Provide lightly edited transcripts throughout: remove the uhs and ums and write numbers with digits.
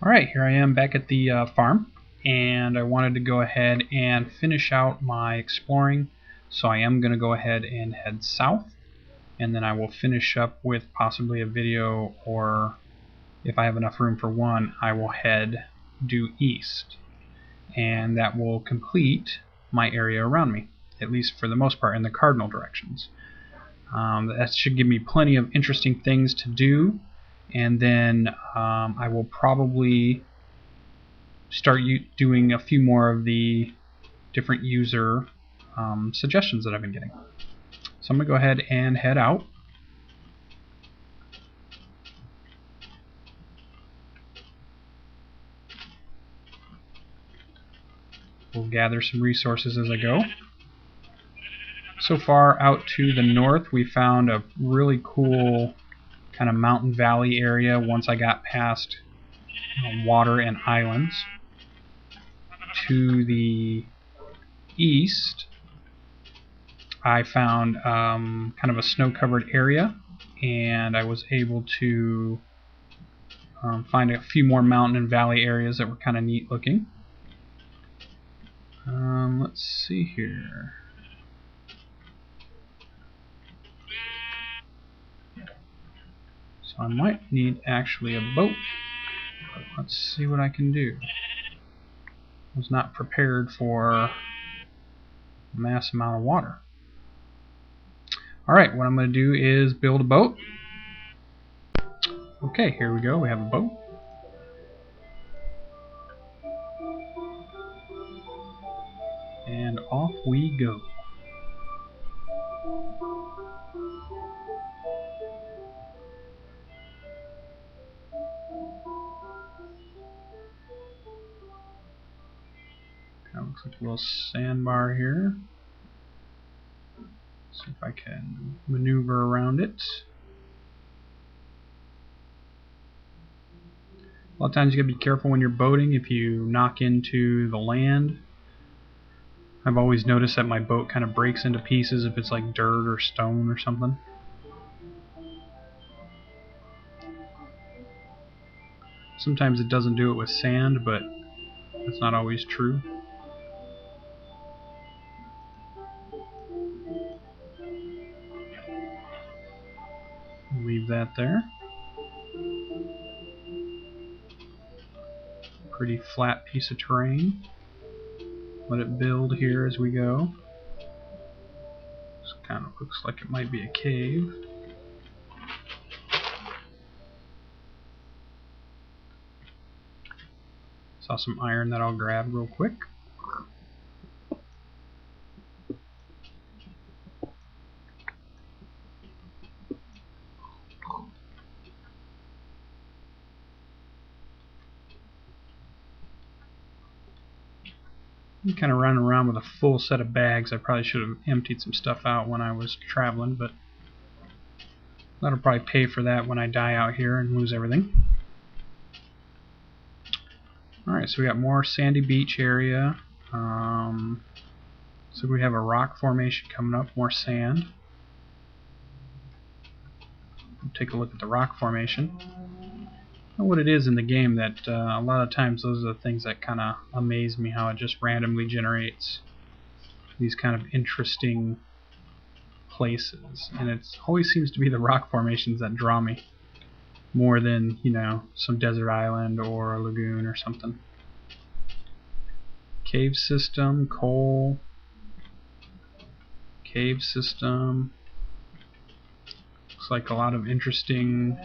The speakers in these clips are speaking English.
Alright, here I am back at the farm, and I wanted to go ahead and finish out my exploring, so I am going to go ahead and head south, and then I will finish up with possibly a video, or if I have enough room for one, I will head due east, and that will complete my area around me, at least for the most part in the cardinal directions. That should give me plenty of interesting things to do, and then I will probably start doing a few more of the different user suggestions that I've been getting. So I'm going to go ahead and head out. We'll gather some resources as I go. So far out to the north we found a really cool kind of mountain valley area once I got past water and islands. To the east I found kind of a snow-covered area, and I was able to find a few more mountain and valley areas that were kind of neat looking. Let's see here. So I might need actually a boat. But let's see what I can do. I was not prepared for a mass amount of water. Alright, what I'm going to do is build a boat. Okay, here we go. We have a boat. And off we go. Kind of looks like a little sandbar here. See if I can maneuver around it. A lot of times you gotta be careful when you're boating if you knock into the land. I've always noticed that my boat kind of breaks into pieces if it's like dirt or stone or something. Sometimes it doesn't do it with sand, but that's not always true. Leave that there. Pretty flat piece of terrain. Let it build here as we go. This kind of looks like it might be a cave. Saw some iron that I'll grab real quick. I'm kind of running around with a full set of bags. I probably should have emptied some stuff out when I was traveling, but that'll probably pay for that when I die out here and lose everything. Alright, so we got more sandy beach area. So we have a rock formation coming up, more sand. We'll take a look at the rock formation. And what it is in the game that a lot of times those are the things that kind of amaze me, how it just randomly generates these kind of interesting places. And it always seems to be the rock formations that draw me more than, you know, some desert island or a lagoon or something. Cave system, coal, cave system. Looks like a lot of interesting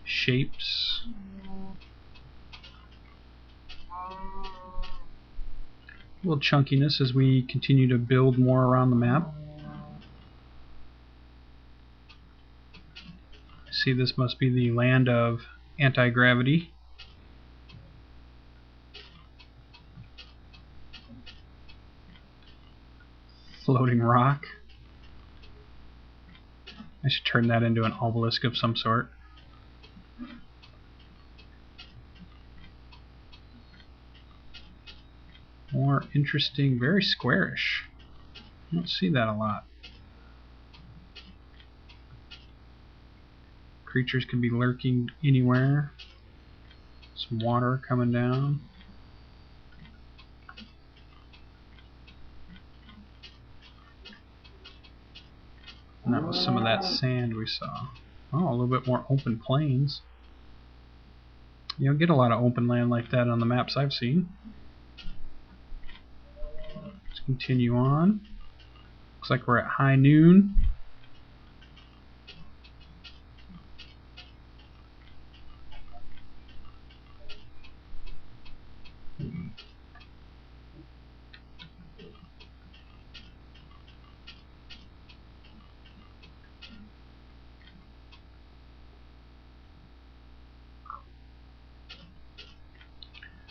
shapes. A little chunkiness as we continue to build more around the map. I see this must be the land of anti-gravity. Floating rock. I should turn that into an obelisk of some sort. More interesting, very squarish. You don't see that a lot. Creatures can be lurking anywhere. Some water coming down. And that was some of that sand we saw. Oh, a little bit more open plains. You don't get a lot of open land like that on the maps I've seen. Let's continue on. Looks like we're at high noon.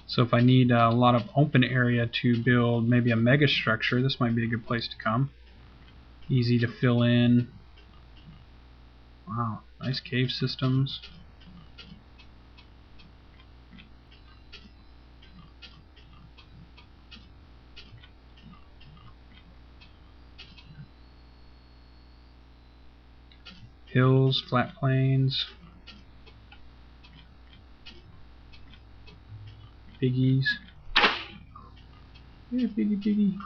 So if I need a lot of open area to build maybe a mega structure, this might be a good place to come. Easy to fill in. Wow, nice cave systems. Hills, flat plains. Biggies. Yeah, biggie.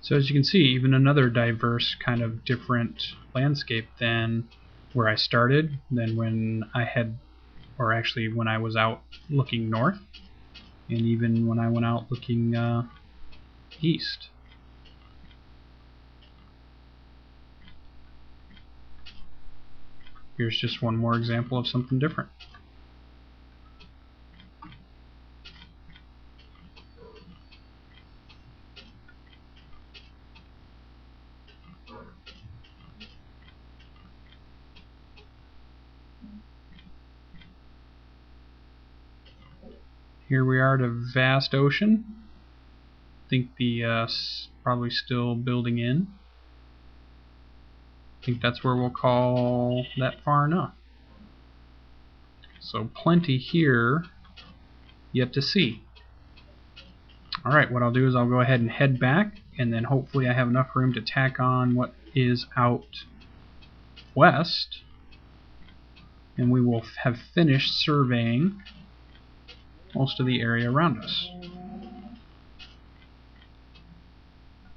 So as you can see, even another diverse kind of different landscape than where I started, than when I had, or actually when I was out looking north, and even when I went out looking east. Here's just one more example of something different. Here we are at a vast ocean. I think the probably still building in. I think that's where we'll call that far enough. So plenty here yet to see. Alright, what I'll do is I'll go ahead and head back, and then hopefully I have enough room to tack on what is out west, and we will have finished surveying most of the area around us.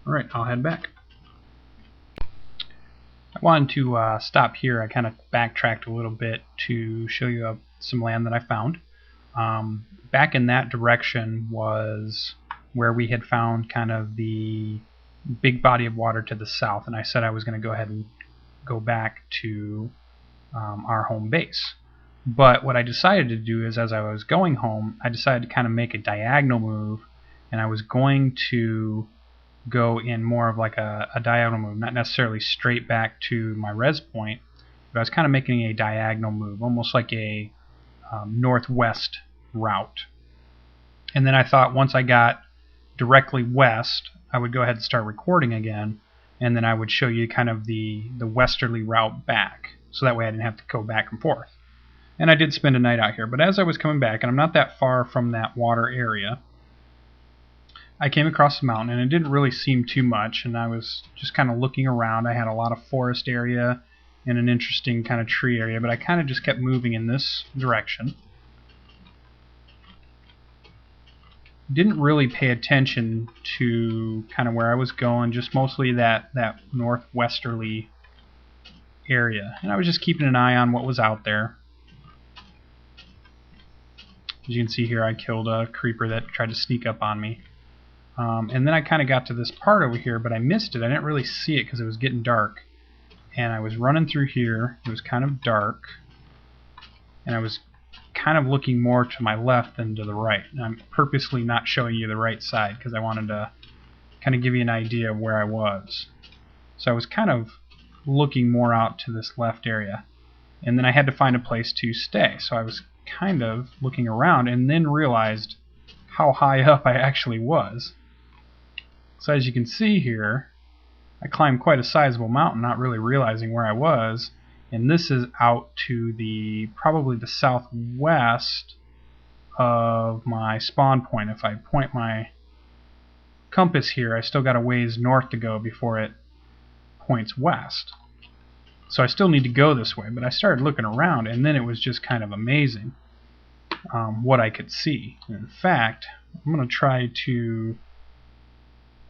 Alright, I'll head back. I wanted to stop here. I kind of backtracked a little bit to show you some land that I found. Back in that direction was where we had found kind of the big body of water to the south, and I said I was going to go ahead and go back to our home base. But what I decided to do is, as I was going home, I decided to kind of make a diagonal move, and I was going to go in more of like a diagonal move, not necessarily straight back to my res point, but I was kind of making a diagonal move, almost like a northwest route. And then I thought once I got directly west, I would go ahead and start recording again, and then I would show you kind of the westerly route back, so that way I didn't have to go back and forth. And I did spend a night out here, but as I was coming back, and I'm not that far from that water area, I came across the mountain, and it didn't really seem too much, and I was just kind of looking around. I had a lot of forest area and an interesting kind of tree area, but I kind of just kept moving in this direction. Didn't really pay attention to kind of where I was going, just mostly that northwesterly area. And I was just keeping an eye on what was out there. As you can see here, I killed a creeper that tried to sneak up on me. And then I kind of got to this part over here, but I missed it. I didn't really see it because it was getting dark. And I was running through here. It was kind of dark. And I was kind of looking more to my left than to the right. And I'm purposely not showing you the right side because I wanted to kind of give you an idea of where I was. So I was kind of looking more out to this left area. And then I had to find a place to stay. So I was kind of looking around and then realized how high up I actually was. So as you can see here, I climbed quite a sizable mountain, not really realizing where I was. And this is out to probably the southwest of my spawn point. If I point my compass here, I still got a ways north to go before it points west. So I still need to go this way, but I started looking around, and then it was just kind of amazing what I could see. And in fact, I'm going to try to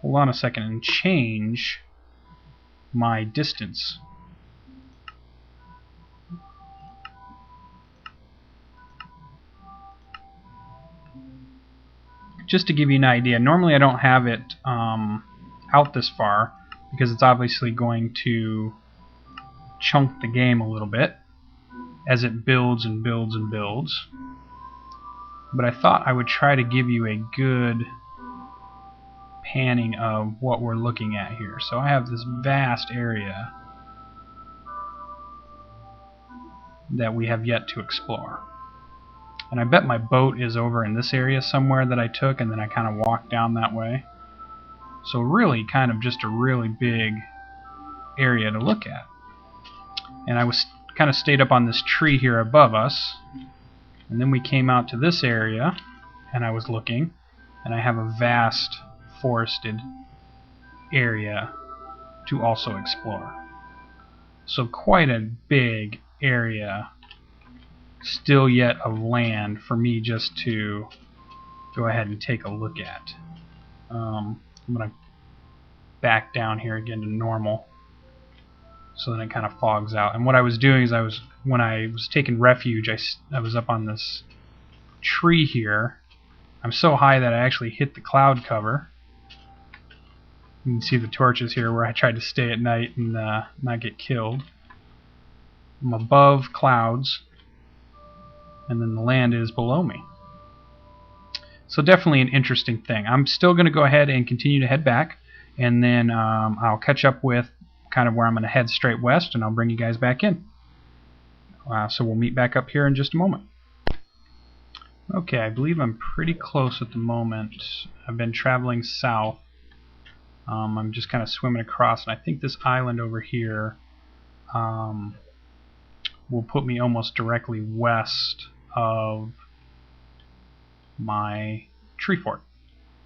hold on a second and change my distance. Just to give you an idea, normally I don't have it out this far because it's obviously going to chunk the game a little bit as it builds and builds and builds. But I thought I would try to give you a good panning of what we're looking at here. So I have this vast area that we have yet to explore. And I bet my boat is over in this area somewhere that I took, and then I kind of walked down that way. So really kind of just a really big area to look at. And I was kind of stayed up on this tree here above us, and then we came out to this area and I was looking, and I have a vast forested area to also explore. So quite a big area still yet of land for me just to go ahead and take a look at. I'm going to back down here again to normal so then it kind of fogs out. And what I was doing is when I was taking refuge, I was up on this tree here. I'm so high that I actually hit the cloud cover. You can see the torches here where I tried to stay at night and not get killed. I'm above clouds, and then the land is below me. So definitely an interesting thing. I'm still going to go ahead and continue to head back, and then I'll catch up with kind of where I'm going to head straight west, and I'll bring you guys back in. So we'll meet back up here in just a moment. Okay, I believe I'm pretty close at the moment. I've been traveling south. I'm just kind of swimming across, and I think this island over here will put me almost directly west of my tree fort.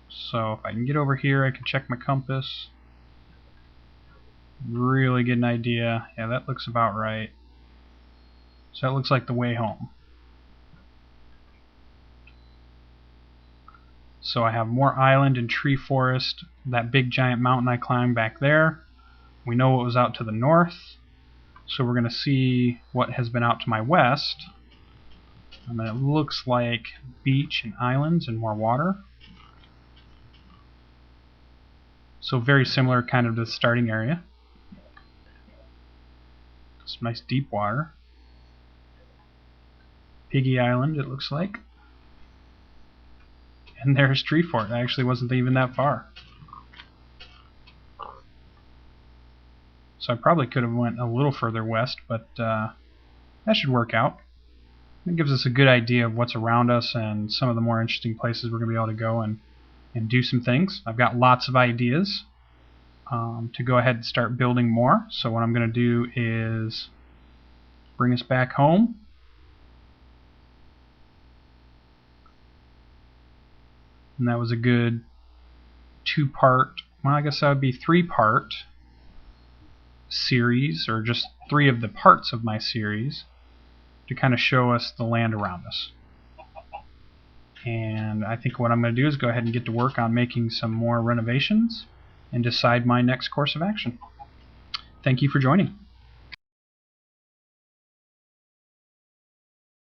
So if I can get over here, I can check my compass. Really get an idea. Yeah, that looks about right. So that looks like the way home. So I have more island and tree forest. That big giant mountain I climbed back there. We know what was out to the north. So we're going to see what has been out to my west. And it looks like beach and islands and more water. So very similar kind of to the starting area. Some nice deep water. Piggy Island, it looks like. And there's Tree Fort. It actually wasn't even that far. So I probably could have went a little further west, but that should work out. It gives us a good idea of what's around us and some of the more interesting places we're going to be able to go and do some things. I've got lots of ideas to go ahead and start building more. So what I'm going to do is bring us back home. And that was a good two-part, well, I guess that would be three-part series, or just three of the parts of my series, to kind of show us the land around us. And I think what I'm going to do is go ahead and get to work on making some more renovations and decide my next course of action. Thank you for joining.